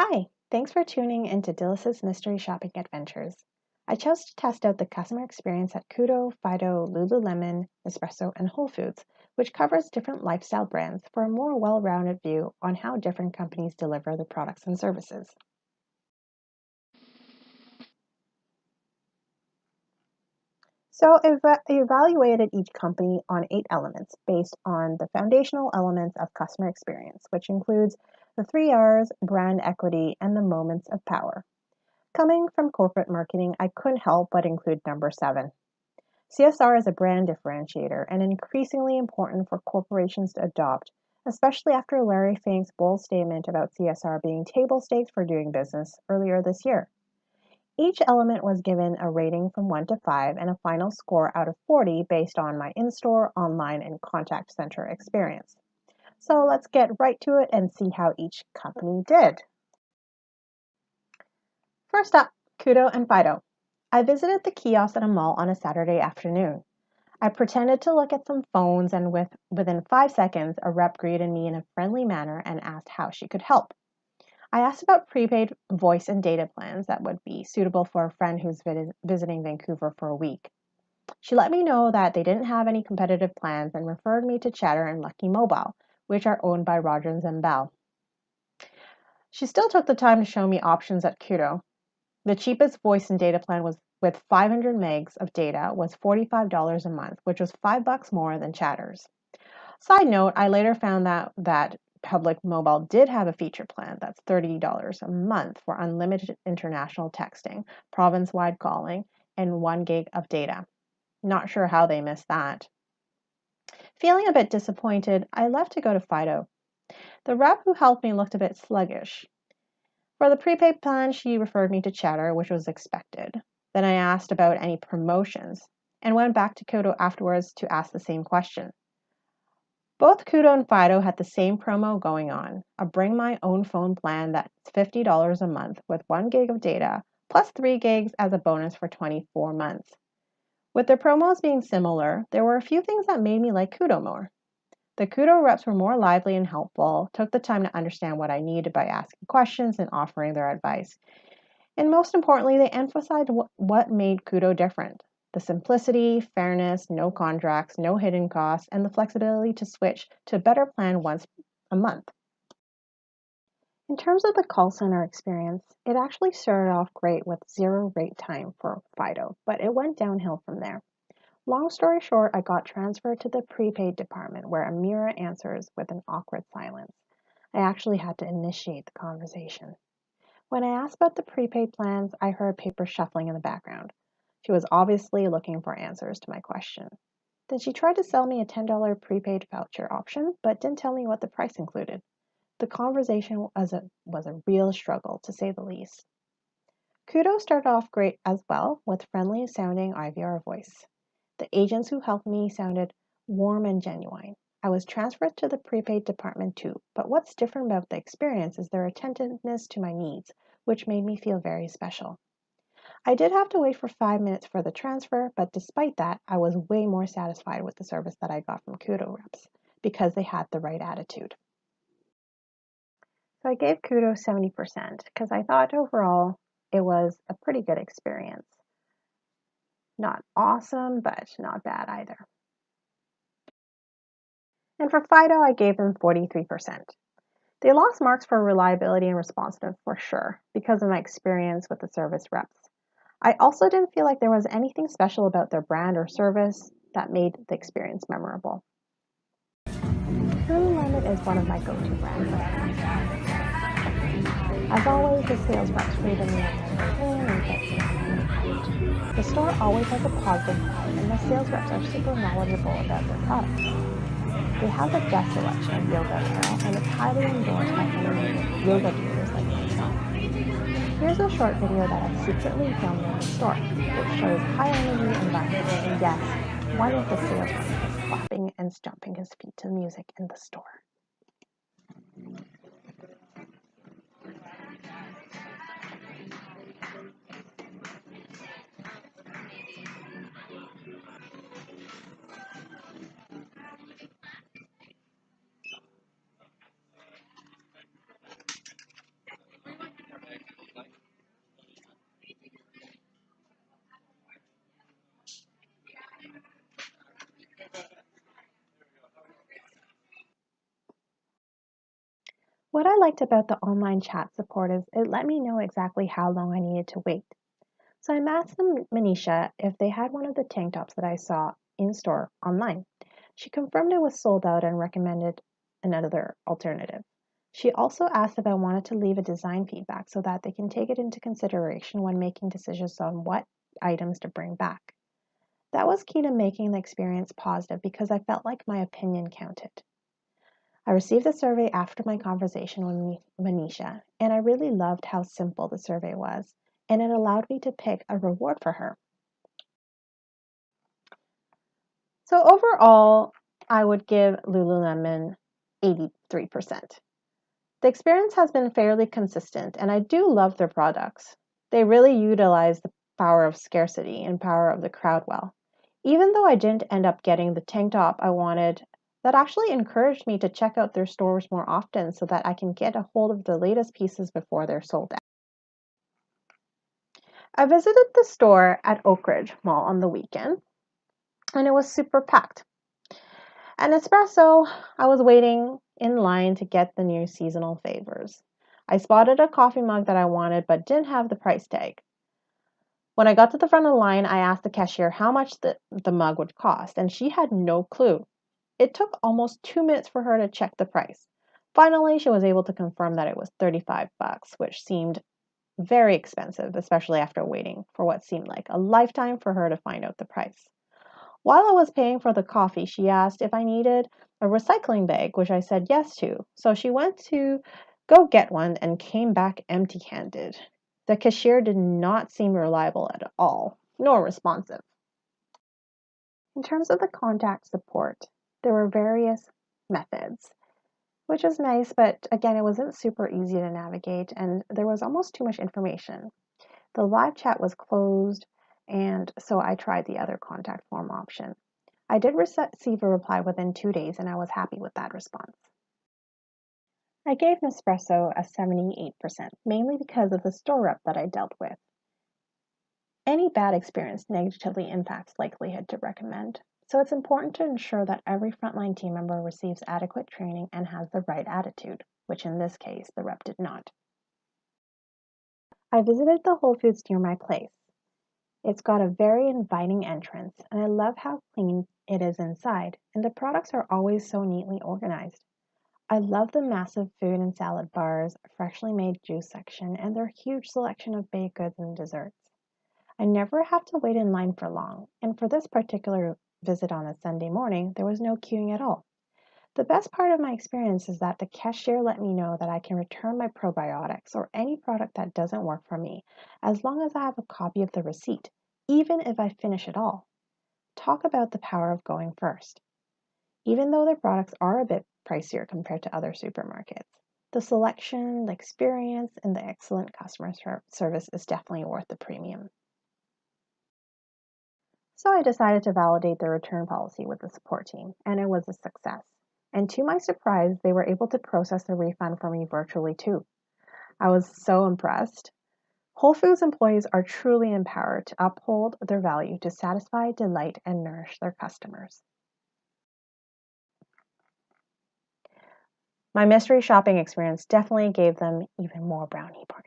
Hi, thanks for tuning into Dillis's Mystery Shopping Adventures. I chose to test out the customer experience at Kudo, Fido, Lululemon, Nespresso, and Whole Foods, which covers different lifestyle brands for a more well-rounded view on how different companies deliver their products and services. So I evaluated each company on 8 elements based on the foundational elements of customer experience, which includes the 3 R's, brand equity, and the moments of power. Coming from corporate marketing, I couldn't help but include number 7. CSR is a brand differentiator and increasingly important for corporations to adopt, especially after Larry Fink's bold statement about CSR being table stakes for doing business earlier this year. Each element was given a rating from 1 to 5 and a final score out of 40 based on my in-store, online, and contact center experience. So let's get right to it and see how each company did. First up, Kudo and Fido. I visited the kiosk at a mall on a Saturday afternoon. I pretended to look at some phones, and within 5 seconds, a rep greeted me in a friendly manner and asked how she could help. I asked about prepaid voice and data plans that would be suitable for a friend who's visiting Vancouver for a week. She let me know that they didn't have any competitive plans and referred me to Chatter and Lucky Mobile, which are owned by Rogers and Bell. She still took the time to show me options at Kudo. The cheapest voice and data plan was with 500 megs of data was $45 a month, which was $5 more than Chatter's. Side note, I later found that Public Mobile did have a feature plan that's $30 a month for unlimited international texting, province-wide calling, and 1 gig of data. Not sure how they missed that. Feeling a bit disappointed, I left to go to Fido. The rep who helped me looked a bit sluggish. For the prepaid plan, she referred me to Chatter, which was expected. Then I asked about any promotions and went back to Kudo afterwards to ask the same question. Both Kudo and Fido had the same promo going on, a bring my own phone plan that's $50 a month with 1 gig of data plus 3 gigs as a bonus for 24 months. With their promos being similar, there were a few things that made me like Kudo more. The Kudo reps were more lively and helpful, took the time to understand what I needed by asking questions and offering their advice. And most importantly, they emphasized what made Kudo different. The simplicity, fairness, no contracts, no hidden costs, and the flexibility to switch to a better plan once a month. In terms of the call center experience, it actually started off great with 0 wait time for Fido, but it went downhill from there. Long story short, I got transferred to the prepaid department where Amira answers with an awkward silence. I actually had to initiate the conversation. When I asked about the prepaid plans, I heard paper shuffling in the background. She was obviously looking for answers to my question. Then she tried to sell me a $10 prepaid voucher option, but didn't tell me what the price included. The conversation was a real struggle, to say the least. Kudo started off great as well, with friendly sounding IVR voice. The agents who helped me sounded warm and genuine. I was transferred to the prepaid department too, but what's different about the experience is their attentiveness to my needs, which made me feel very special. I did have to wait for 5 minutes for the transfer, but despite that, I was way more satisfied with the service that I got from Kudo reps because they had the right attitude. So I gave Kudo 70% because I thought overall it was a pretty good experience. Not awesome, but not bad either. And for Fido, I gave them 43%. They lost marks for reliability and responsiveness for sure, because of my experience with the service reps. I also didn't feel like there was anything special about their brand or service that made the experience memorable. Lululemon is one of my go-to brands. As always, the sales reps greeted me on my way in and kept me hyped. The store always has a positive vibe, and the sales reps are super knowledgeable about their products. They have the best selection of yoga apparel, and it's highly endorsed by animated yoga doers like myself. Here's a short video that I secretly filmed in the store. It shows high energy environment, and yes, one of the sales reps was clapping and stomping his feet to music in the store. What I liked about the online chat support is it let me know exactly how long I needed to wait. So I asked Manisha if they had one of the tank tops that I saw in store online. She confirmed it was sold out and recommended another alternative. She also asked if I wanted to leave a design feedback so that they can take it into consideration when making decisions on what items to bring back. That was key to making the experience positive because I felt like my opinion counted. I received the survey after my conversation with Manisha, and I really loved how simple the survey was, and it allowed me to pick a reward for her. So overall, I would give Lululemon 83%. The experience has been fairly consistent, and I do love their products. They really utilize the power of scarcity and power of the crowd well. Even though I didn't end up getting the tank top I wanted, that actually encouraged me to check out their stores more often so that I can get a hold of the latest pieces before they're sold out. I visited the store at Oak Ridge Mall on the weekend, and it was super packed. At Nespresso, I was waiting in line to get the new seasonal favors. I spotted a coffee mug that I wanted but didn't have the price tag. When I got to the front of the line, I asked the cashier how much the mug would cost, and she had no clue. It took almost 2 minutes for her to check the price. Finally, she was able to confirm that it was $35, which seemed very expensive, especially after waiting for what seemed like a lifetime for her to find out the price. While I was paying for the coffee, she asked if I needed a recycling bag, which I said yes to. So she went to go get one and came back empty handed. The cashier did not seem reliable at all, nor responsive. In terms of the contact support, there were various methods, which was nice, but again, it wasn't super easy to navigate and there was almost too much information. The live chat was closed, and so I tried the other contact form option. I did receive a reply within 2 days, and I was happy with that response. I gave Nespresso a 78%, mainly because of the store rep that I dealt with. Any bad experience negatively impacts likelihood to recommend, so it's important to ensure that every frontline team member receives adequate training and has the right attitude, which in this case, the rep did not. I visited the Whole Foods near my place. It's got a very inviting entrance, and I love how clean it is inside, and the products are always so neatly organized. I love the massive food and salad bars, freshly made juice section, and their huge selection of baked goods and desserts. I never have to wait in line for long, and for this particular visit on a Sunday morning, there was no queuing at all. The best part of my experience is that the cashier let me know that I can return my probiotics or any product that doesn't work for me, as long as I have a copy of the receipt, even if I finish it all. Talk about the power of going first. Even though their products are a bit pricier compared to other supermarkets, the selection, the experience, and the excellent customer service is definitely worth the premium. So I decided to validate the return policy with the support team, and it was a success. And to my surprise, they were able to process the refund for me virtually too. I was so impressed. Whole Foods employees are truly empowered to uphold their value to satisfy, delight, and nourish their customers. My mystery shopping experience definitely gave them even more brownie points.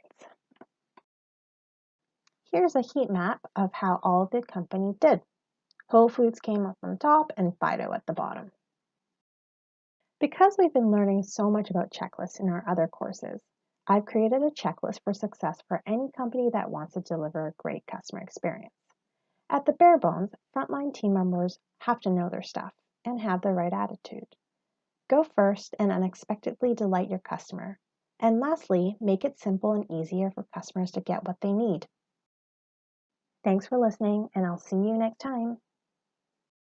Here's a heat map of how all of the company did. Whole Foods came up on top and Fido at the bottom. Because we've been learning so much about checklists in our other courses, I've created a checklist for success for any company that wants to deliver a great customer experience. At the bare bones, frontline team members have to know their stuff and have the right attitude. Go first and unexpectedly delight your customer. And lastly, make it simple and easier for customers to get what they need. Thanks for listening, and I'll see you next time.